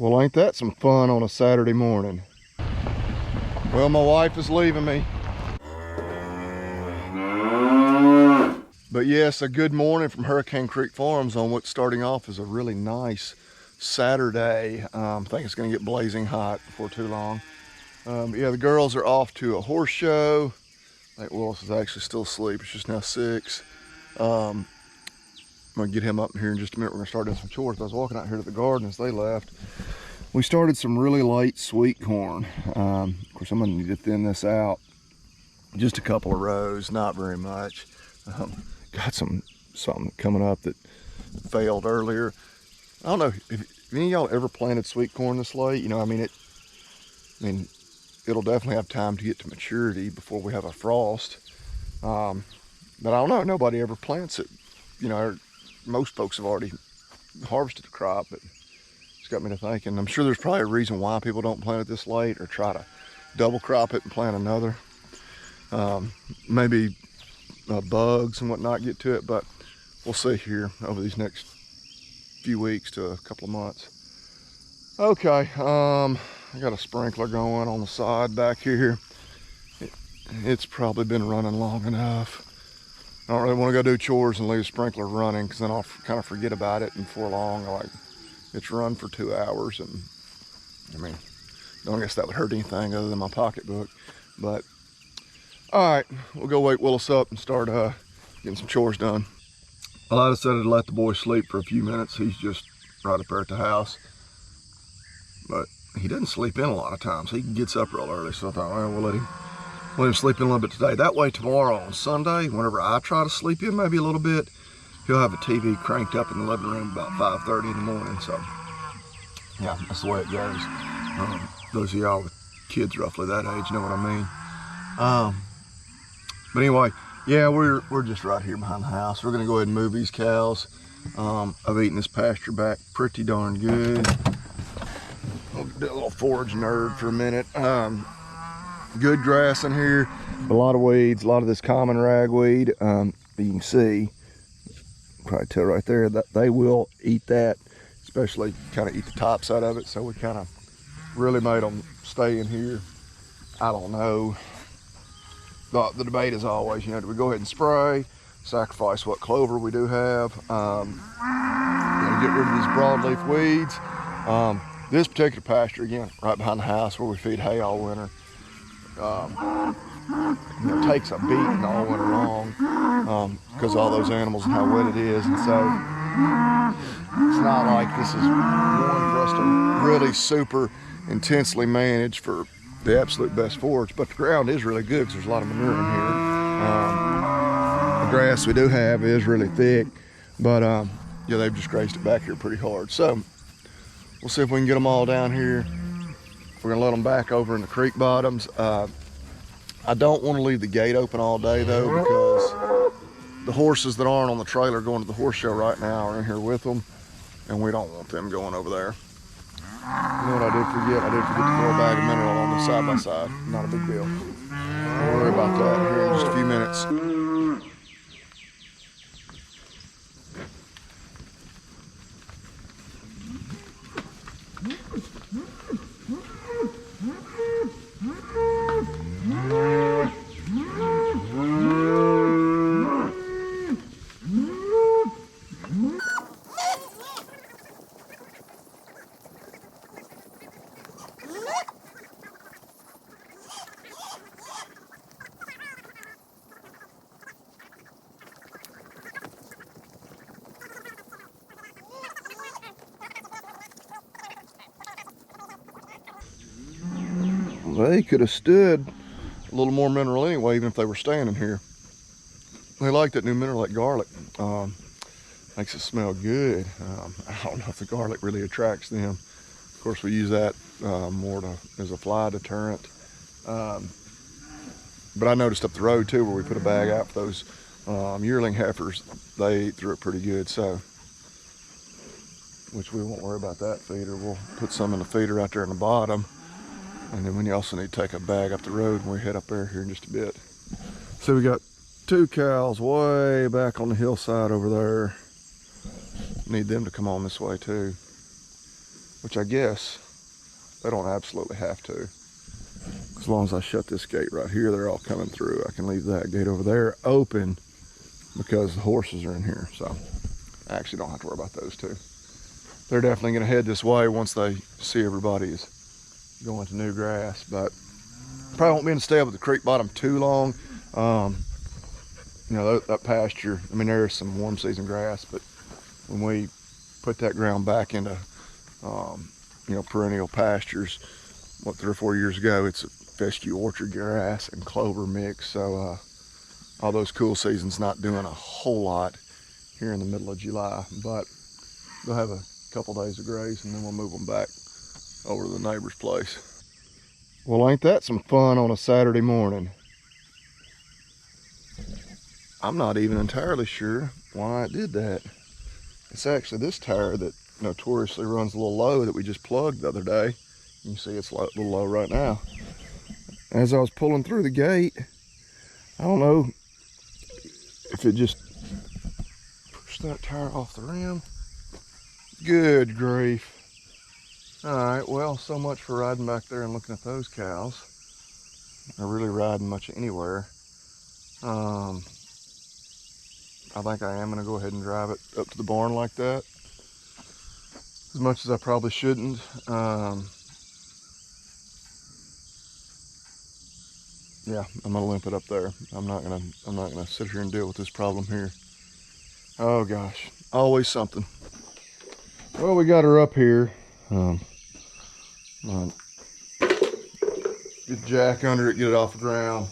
Well, ain't that some fun on a Saturday morning? Well, my wife is leaving me. But yes, a good morning from Hurricane Creek Farms on what's starting off as a really nice Saturday. I think it's gonna get blazing hot before too long. Yeah, the girls are off to a horse show. I think Willis is actually still asleep. It's just now 6. I'm gonna get him up here in just a minute. We're gonna start doing some chores. I was walking out here to the garden as they left. We started some really light sweet corn. Of course, I'm gonna need to thin this out. Just a couple of rows, not very much. Got something coming up that failed earlier. I don't know if any of y'all ever planted sweet corn this late. You know, I mean, it'll definitely have time to get to maturity before we have a frost. But I don't know, nobody ever plants it. You know, most folks have already harvested the crop, but it's got me to thinking. I'm sure there's probably a reason why people don't plant it this late or try to double crop it and plant another. Maybe bugs and whatnot get to it, but we'll see here over these next few weeks to a couple of months. Okay, I got a sprinkler going on the side back here. It's probably been running long enough. I don't really want to go do chores and leave the sprinkler running, because then I'll kind of forget about it, and before long, it's run for 2 hours, and I mean, I don't guess that would hurt anything other than my pocketbook. But all right, we'll go wake Willis up and start getting some chores done. Well, I decided to let the boy sleep for a few minutes. He's just right up there at the house, but he doesn't sleep in a lot of times. He gets up real early, so I thought, well, we'll let him sleep in a little bit today. That way tomorrow on Sunday, whenever I try to sleep in maybe a little bit, he'll have a TV cranked up in the living room about 5:30 in the morning. So yeah, that's the way it goes. Those of y'all with kids roughly that age know what I mean. But anyway, yeah, we're just right here behind the house. We're gonna go ahead and move these cows. I've eaten this pasture back pretty darn good. I'll do a little forage nerd for a minute. Good grass in here, a lot of weeds, a lot of this common ragweed. You can see, probably tell right there, that they will eat that, especially kind of eat the top side of it. So we kind of really made them stay in here. I don't know. The debate is always, you know, do we go ahead and spray, sacrifice what clover we do have, you know, get rid of these broadleaf weeds. This particular pasture, again, right behind the house where we feed hay all winter, you know, takes a beating all winter long because of all those animals and how wet it is. And so it's not like this is one for us to really super intensely manage for the absolute best forage, but the ground is really good because there's a lot of manure in here. The grass we do have is really thick, but yeah, they've just grazed it back here pretty hard. So we'll see if we can get them all down here. We're gonna let them back over in the creek bottoms. I don't want to leave the gate open all day though, because the horses that aren't on the trailer going to the horse show right now are in here with them, and we don't want them going over there. You know what I did forget? I did forget to throw a bag of mineral on the side by side. Not a big deal. Don't worry about that here in just a few minutes. They could have stood a little more mineral anyway, even if they were standing here. They like that new mineral, like garlic. Makes it smell good. I don't know if the garlic really attracts them. Of course, we use that more as a fly deterrent. But I noticed up the road too, where we put a bag out for those yearling heifers, they ate through it pretty good. So, which we won't worry about that feeder. We'll put some in the feeder out there in the bottom. And then we also need to take a bag up the road when we head up there here in just a bit. So we got 2 cows way back on the hillside over there. Need them to come on this way too. which I guess they don't absolutely have to. As long as I shut this gate right here, they're all coming through. I can leave that gate over there open because the horses are in here. So I actually don't have to worry about those two. They're definitely gonna head this way once they see everybody's going to new grass, but probably won't be able to stay up at the creek bottom too long. You know, that pasture, I mean, there's some warm season grass, but when we put that ground back into, you know, perennial pastures, what, 3 or 4 years ago, it's a fescue orchard grass and clover mix. So all those cool seasons not doing a whole lot here in the middle of July, but they'll have a couple days of graze and then we'll move them back over to the neighbor's place. Well, ain't that some fun on a Saturday morning? I'm not even entirely sure why it did that. It's actually this tire that notoriously runs a little low that we just plugged the other day. You can see it's a little low right now. As I was pulling through the gate, I don't know if it just pushed that tire off the rim. Good grief. All right, well, so much for riding back there and looking at those cows. They're really riding much anywhere. I think I am gonna go ahead and drive it up to the barn like that. As much as I probably shouldn't. Yeah, I'm gonna limp it up there. I'm not gonna sit here and deal with this problem here. Oh gosh, always something. Well, we got her up here. Get Jack under it, get it off the ground.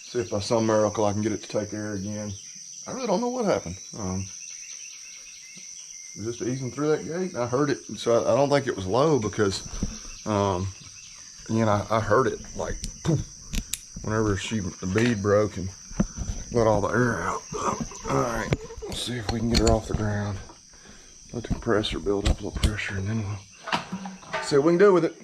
See if by some miracle I can get it to take air again. I really don't know what happened. Just easing through that gate, I heard it. So I don't think it was low because, you know, I heard it like poof, whenever the bead broke and let all the air out. All right, let's see if we can get her off the ground. Let the compressor build up a little pressure and then we'll see what we can do with it.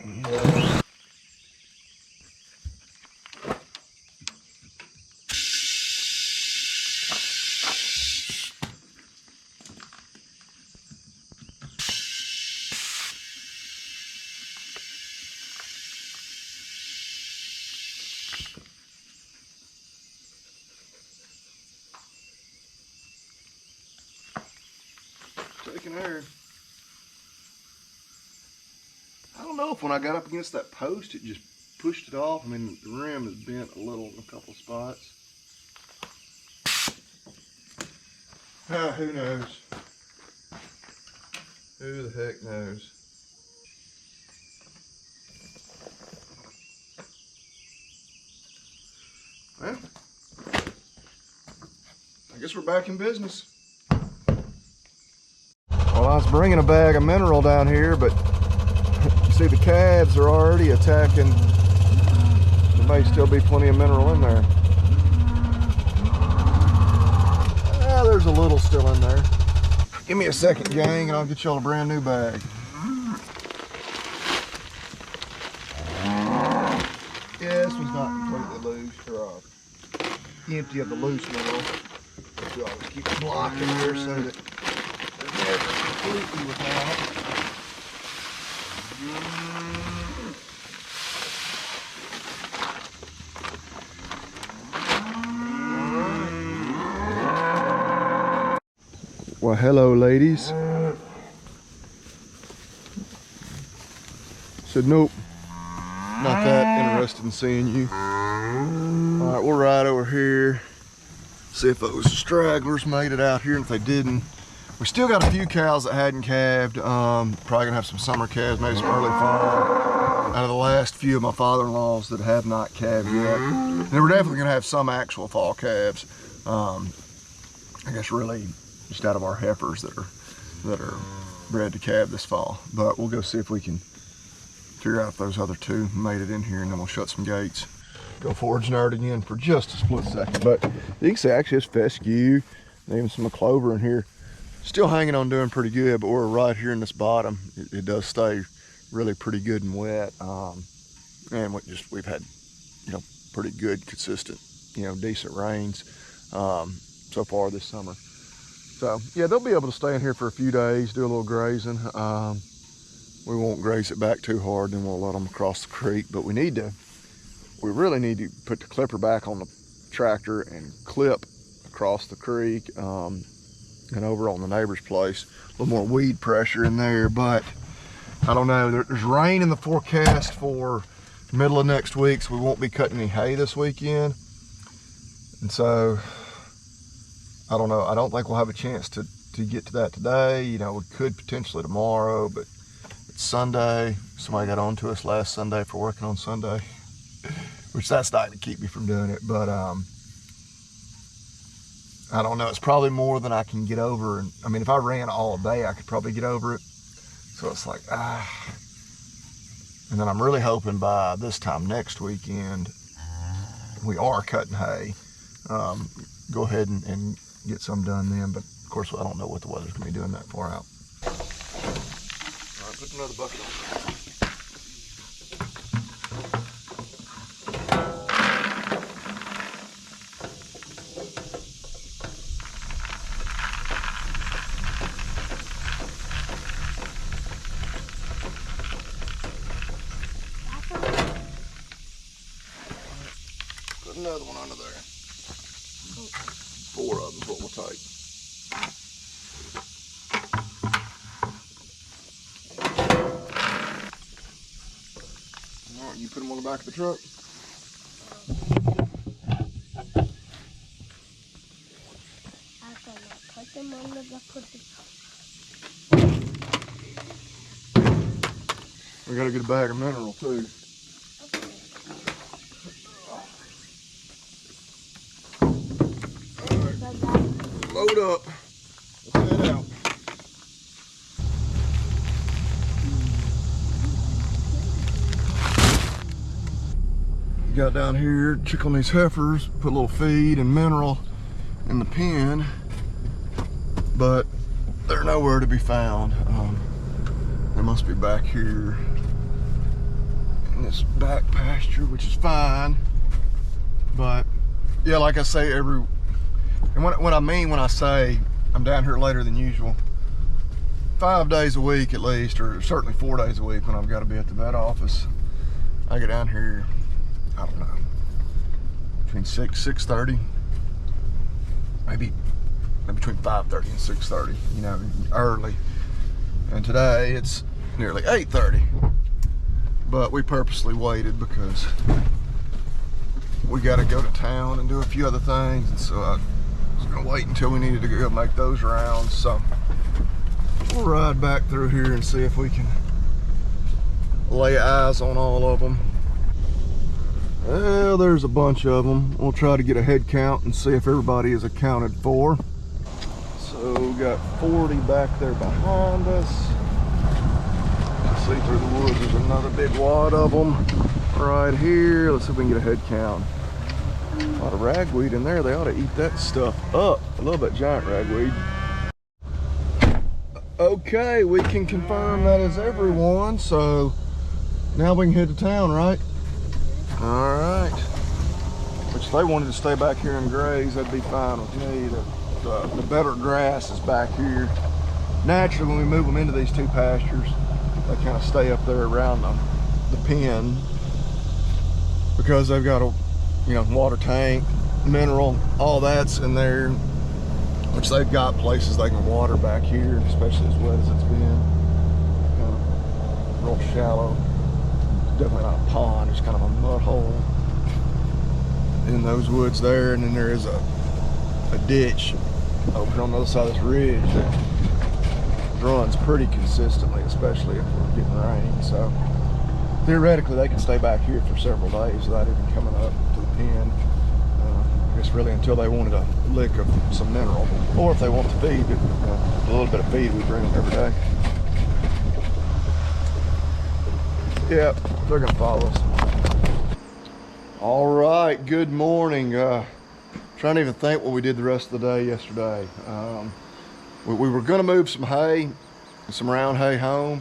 Taking air. I don't know if when I got up against that post it just pushed it off. I mean, the rim is bent a little in a couple of spots. Who knows? Who the heck knows? Well, I guess we're back in business. Well, I was bringing a bag of mineral down here, but you see the calves are already attacking. There may still be plenty of mineral in there. There's a little still in there. Give me a second, gang, and I'll get y'all a brand new bag. Yeah, this one's not completely loose, or empty of the loose mineral. We always keep the block in here so that they're never completely without. Well, hello, ladies. Said nope. Not that interested in seeing you. All right, we'll ride over here. See if those stragglers made it out here. And if they didn't, we still got a few cows that hadn't calved. Probably gonna have some summer calves, maybe some early fall. Out of the last few of my father-in-laws that have not calved yet. And we're definitely gonna have some actual fall calves. I guess really just out of our heifers that are bred to calve this fall. But we'll go see if we can figure out if those other two made it in here, and then we'll shut some gates. Go forage nerd again for just a split second. But you can see actually it's fescue, and even some clover in here. Still hanging on doing pretty good, but we're right here in this bottom. It does stay really pretty good and wet. And we've had, pretty good, consistent, decent rains so far this summer. So yeah, they'll be able to stay in here for a few days, do a little grazing. we won't graze it back too hard, then we'll let them across the creek. But we really need to put the clipper back on the tractor and clip across the creek and over on the neighbor's place. A little more weed pressure in there, but I don't know. There's rain in the forecast for middle of next week, so we won't be cutting any hay this weekend. And so, I don't know. I don't think we'll have a chance to get to that today. You know, we could potentially tomorrow, but it's Sunday. Somebody got on to us last Sunday for working on Sunday, which that's not to keep me from doing it. But I don't know. It's probably more than I can get over. And I mean, if I ran all day, I could probably get over it. So it's like, And then I'm really hoping by this time next weekend, we are cutting hay. Go ahead and get some done then. But of course, I don't know what the weather's gonna be doing that far out. All right, put another bucket on. Put another one under there. 4 of them is what we'll take. All right, you put them on the back of the truck? I'm gonna put them on the back of the truck. We gotta get a bag of mineral too. Load up. Let's head out. Got down here, check on these heifers, put a little feed and mineral in the pen, but they're nowhere to be found. They must be back here in this back pasture, which is fine. But yeah, like I say, and when I say I'm down here later than usual, 5 days a week at least, or certainly 4 days a week when I've got to be at the vet office, I get down here, I don't know, between 6:30, maybe between 5:30 and 6:30, you know, early. And today it's nearly 8:30, but we purposely waited because we got to go to town and do a few other things, and so I was gonna wait until we needed to go make those rounds. So we'll ride back through here and see if we can lay eyes on all of them. Well, there's a bunch of them. We'll try to get a head count and see if everybody is accounted for. So we got 40 back there behind us. See through the woods, there's another big wad of them right here. Let's see if we can get a head count. A lot of ragweed in there. They ought to eat that stuff up. I love that giant ragweed. Okay, we can confirm that is everyone. So now we can head to town, right? All right. Which if they wanted to stay back here and graze, that'd be fine with me. The better grass is back here. Naturally, when we move them into these 2 pastures, they kind of stay up there around the pen because they've got a, you know, water tank, mineral, all that's in there, which they've got places they can water back here, especially as wet as it's been. Kind of real shallow. Definitely not a pond, it's kind of a mud hole in those woods there. And then there is a ditch over on the other side of this ridge that runs pretty consistently, especially if we're getting rain. So theoretically they can stay back here for several days without even coming up to the pen. I guess really until they wanted a lick of some mineral, or if they want to feed, a little bit of feed we bring them every day. Yep, they're gonna follow us. All right, good morning. Trying to even think what we did the rest of the day yesterday. We were gonna move some hay, some round hay home,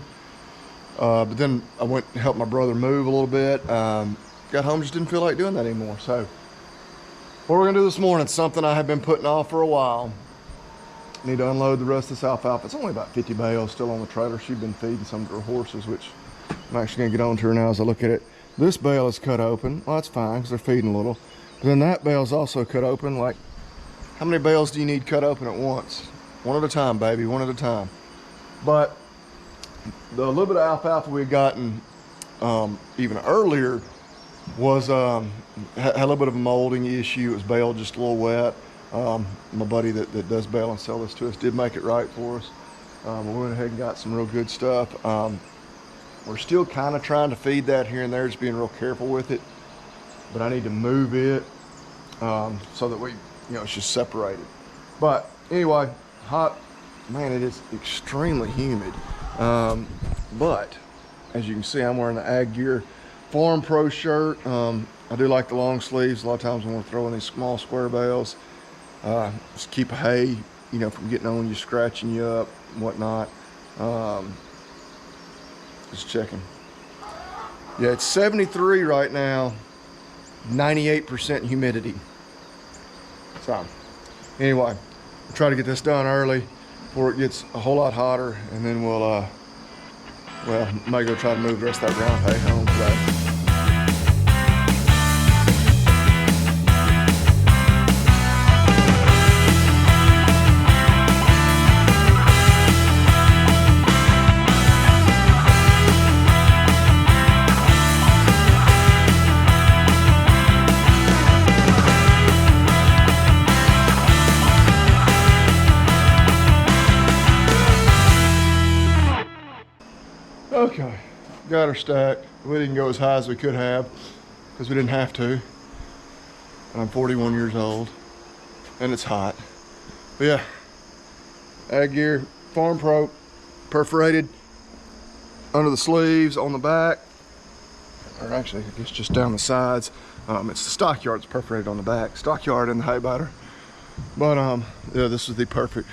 but then I went and helped my brother move a little bit. Got home, just didn't feel like doing that anymore. So what we're gonna do this morning is something I have been putting off for a while. need to unload the rest of this alfalfa. It's only about 50 bales still on the trailer. She's been feeding some of her horses, which I'm actually gonna get on to her now as I look at it. This bale is cut open. Well, that's fine because they're feeding a little. But then that bale is also cut open. Like, how many bales do you need cut open at once? One at a time, baby, one at a time. But the little bit of alfalfa we had gotten even earlier was had a little bit of a molding issue. It was baled just a little wet. My buddy that does bale and sell this to us did make it right for us. We went ahead and got some real good stuff. We're still kind of trying to feed that here and there, just being real careful with it. But I need to move it so that we, it's just separated. But anyway, hot, man, it is extremely humid. But as you can see, I'm wearing the Ag Gear Farm Pro shirt. I do like the long sleeves. A lot of times when we're throwing these small square bales, just keep hay, from getting on you, scratching you up and whatnot. Just checking. Yeah, it's 73 right now, 98% humidity. So anyway, we'll try to get this done early before it gets a whole lot hotter, and then we'll might go try to move the rest of that ground hay home today. Okay, got her stacked. We didn't go as high as we could have because we didn't have to. And I'm 41 years old and it's hot. But yeah, Ag Gear Farm Pro, perforated under the sleeves, on the back, or actually I guess just down the sides. It's the stockyard that's perforated on the back, stockyard and the hay biter. But yeah, this is the perfect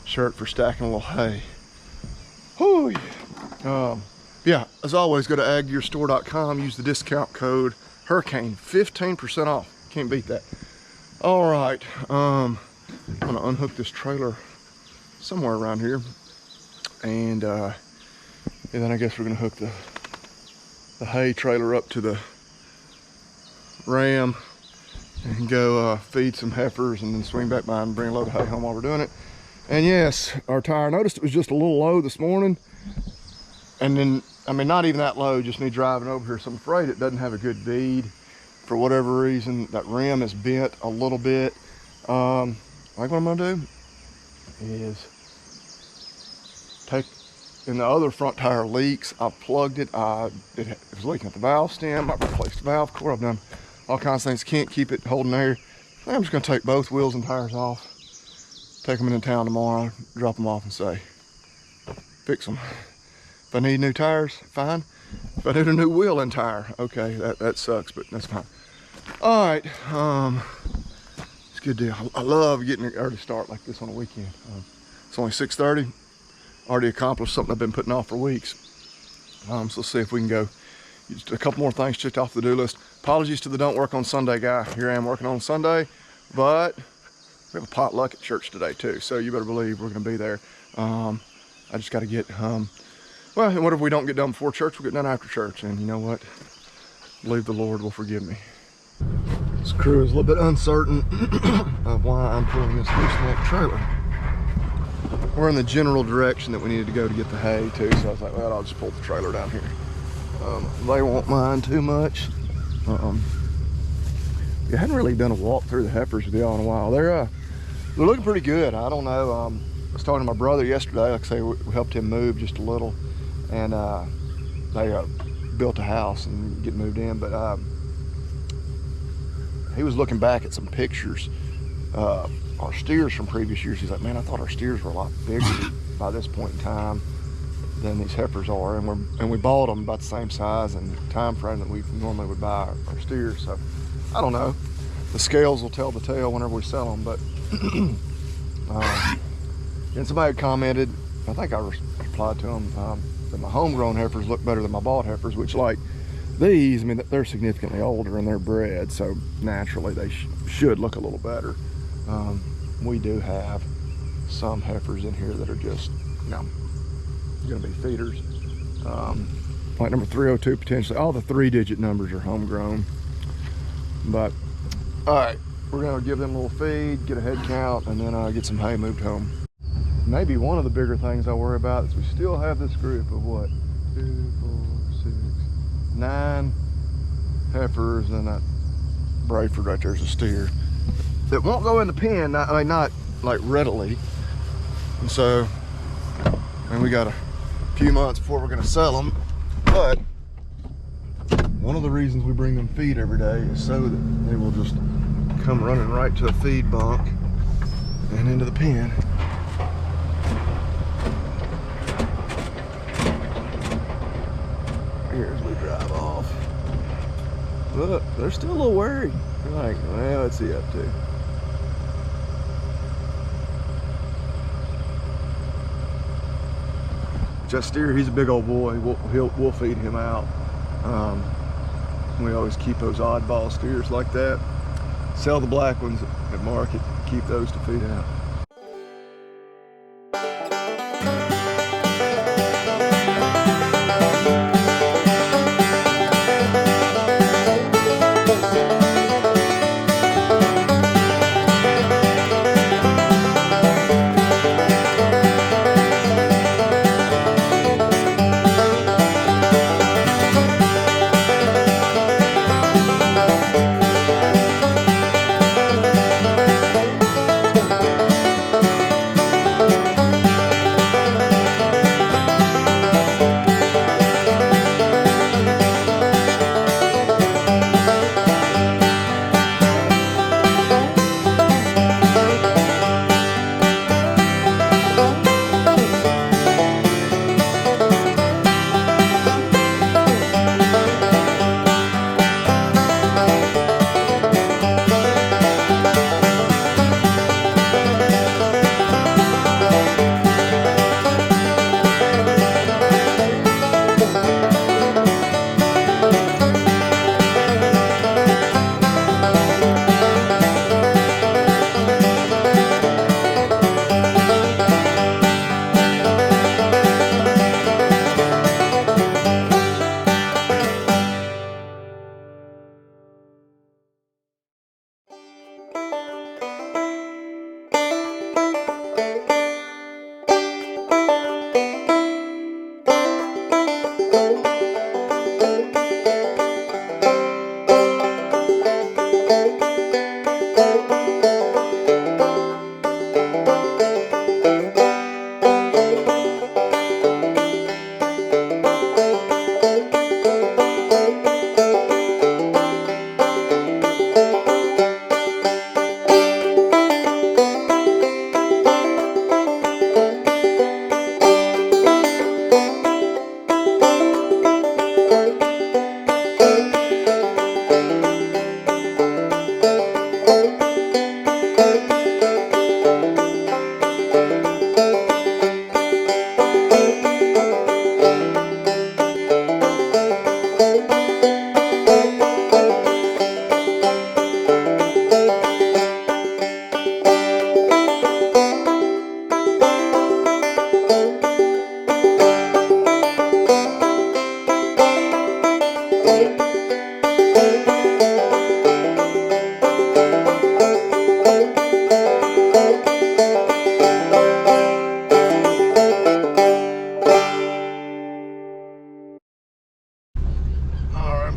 shirt for stacking a little hay. Whew. Yeah, as always, go to aggearstore.com, use the discount code Hurricane, 15% off. Can't beat that. All right, I'm gonna unhook this trailer somewhere around here, and then I guess we're gonna hook the hay trailer up to the ram and go feed some heifers, and then swing back by and bring a load of hay home while we're doing it. And yes, our tire, I noticed it was just a little low this morning. And then, I mean, not even that low, just me driving over here. So I'm afraid it doesn't have a good bead for whatever reason. That rim is bent a little bit. Like what I'm gonna do is take, and the other front tire leaks. I plugged it. It was leaking at the valve stem. I replaced the valve core. I've done all kinds of things. Can't keep it holding there. I'm just gonna take both wheels and tires off. Take them into town tomorrow, drop them off and say, fix them. If I need new tires, fine. If I need a new wheel and tire, okay, that sucks, but that's fine. All right, it's a good deal. I love getting an early start like this on a weekend. It's only 6:30. Already accomplished something I've been putting off for weeks. So let's see if we can go. Just a couple more things checked off the do list. Apologies to the don't work on Sunday guy. Here I am working on Sunday, but we have a potluck at church today too, so you better believe we're gonna be there. I just gotta get, well, and whatever we don't get done before church, we'll get done after church. And you know what? I believe the Lord will forgive me. This crew is a little bit uncertain of why I'm pulling this gooseneck trailer. We're in the general direction that we needed to go to get the hay too, so I was like, well, I'll just pull the trailer down here. They won't mind too much. I hadn't really done a walk through the heifers with y'all in a while. They're looking pretty good. I don't know. I was talking to my brother yesterday. Like I say, we helped him move just a little, and they built a house and get moved in. But he was looking back at some pictures of our steers from previous years. He's like, man, I thought our steers were a lot bigger by this point in time than these heifers are, and we bought them about the same size and time frame that we normally would buy our steers. So I don't know. The scales will tell the tale whenever we sell them. But and somebody had commented, I think I replied to them, that my homegrown heifers look better than my bought heifers, which, like these, I mean, they're significantly older and they're bred, so naturally they should look a little better. We do have some heifers in here that are just, you know, gonna be feeders. Like number 302 potentially. All the 3-digit numbers are homegrown. But all right, we're gonna give them a little feed, get a head count, and then get some hay moved home. Maybe one of the bigger things I worry about is we still have this group of what, 2, 4, 6, 9 heifers, and that Brayford right there's a steer that won't go in the pen. I mean, not like readily. And so, and we got a few months before we're gonna sell them. But one of the reasons we bring them feed every day is so that they will just come running right to a feed bunk and into the pen. Here as we drive off. Look, they're still a little worried. They're like, well, what's he up to? Just steer, he's a big old boy. We'll feed him out. We always keep those oddball steers like that. Sell the black ones at market, keep those to feed out.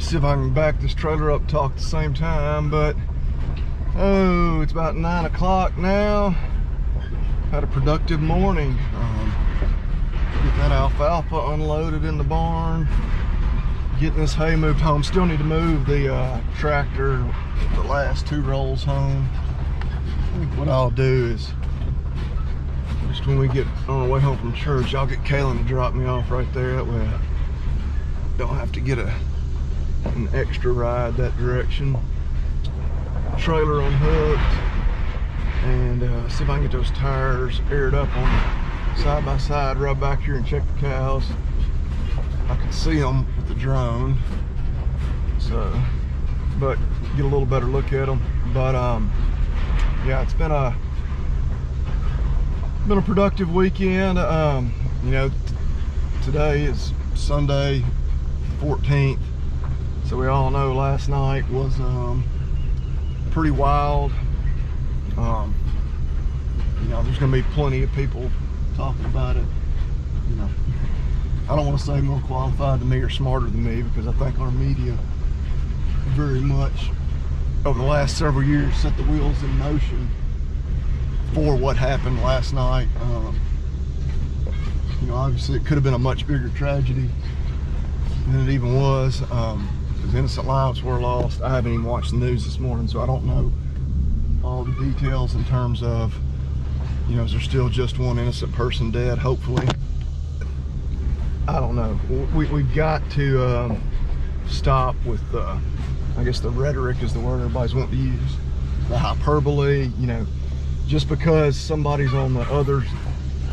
See if I can back this trailer up, talk at the same time, but oh, it's about 9 o'clock now. Had a productive morning. Get that alfalfa unloaded in the barn, getting this hay moved home. Still need to move the tractor, the last 2 rolls home. I think what I'll do is, just when we get on our way home from church, I'll get Kaylin to drop me off right there. That way I don't have to get an extra ride that direction. Trailer unhooked, and see if I can get those tires aired up on side by side, rub back here and check the cows. I can see them with the drone, so, but get a little better look at them. But yeah, it's been a Been a productive weekend. You know, today is Sunday 14th, so we all know last night was pretty wild. You know, there's gonna be plenty of people talking about it. You know, I don't want to say more qualified than me or smarter than me, because I think our media very much over the last several years set the wheels in motion for what happened last night. You know, obviously it could have been a much bigger tragedy than it even was, because innocent lives were lost. I haven't even watched the news this morning, so I don't know all the details in terms of, you know, is there still just one innocent person dead? Hopefully. I don't know. We've got to stop with I guess the rhetoric is the word everybody's wanting to use, the hyperbole. You know, just because somebody's on the other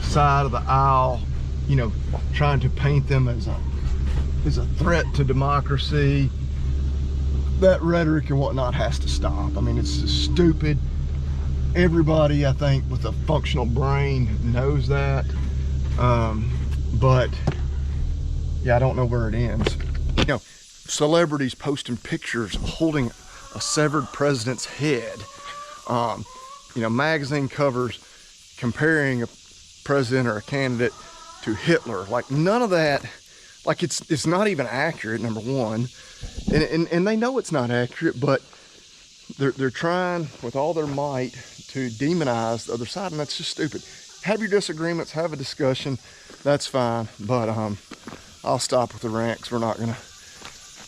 side of the aisle, you know, trying to paint them as a threat to democracy, that rhetoric and whatnot has to stop. I mean, it's stupid. Everybody, I think, with a functional brain knows that. But yeah, I don't know where it ends. You know, celebrities posting pictures holding a severed president's head. You know, magazine covers comparing a president or a candidate to Hitler. Like, none of that, like, it's not even accurate, number one. And they know it's not accurate, but they're trying with all their might to demonize the other side, and that's just stupid. Have your disagreements, have a discussion, that's fine, but I'll stop with the rant, 'cause we're not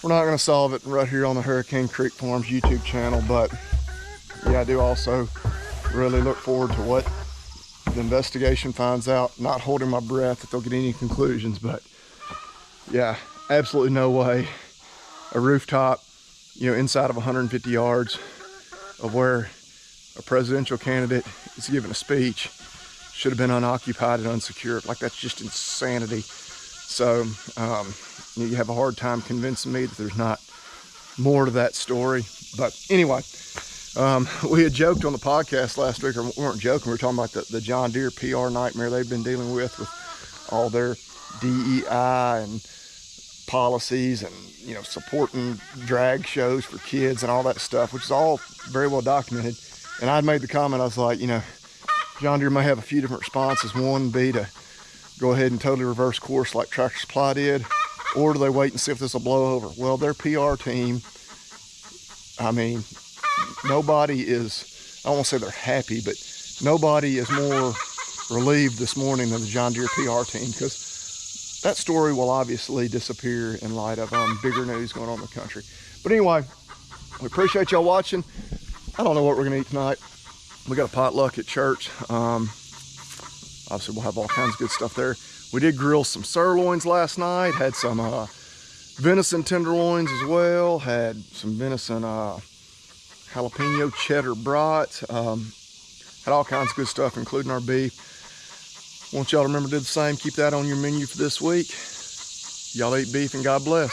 gonna solve it right here on the Hurricane Creek Farms YouTube channel. But yeah, I do also really look forward to what the investigation finds out. Not holding my breath that they'll get any conclusions, but yeah, absolutely no way a rooftop, you know, inside of 150 yards of where a presidential candidate is giving a speech should have been unoccupied and unsecured. Like, that's just insanity. So you have a hard time convincing me that there's not more to that story. But anyway, we had joked on the podcast last week, or we weren't joking, we were talking about the John Deere PR nightmare they've been dealing with all their DEI and policies, and, you know, supporting drag shows for kids and all that stuff, which is all very well documented. And I made the comment, I was like, you know, John Deere may have a few different responses. One would be to go ahead and totally reverse course like Tractor Supply did, or do they wait and see if this will blow over? Well, their PR team, I mean, nobody is, I don't want to say they're happy, but nobody is more relieved this morning than the John Deere PR team, because that story will obviously disappear in light of bigger news going on in the country. But anyway, we appreciate y'all watching. I don't know what we're gonna eat tonight. We got a potluck at church. Obviously we'll have all kinds of good stuff there. We did grill some sirloins last night, had some venison tenderloins as well, had some venison jalapeno cheddar brats, had all kinds of good stuff, including our beef. Want y'all to remember to do the same. Keep that on your menu for this week. Y'all eat beef and God bless.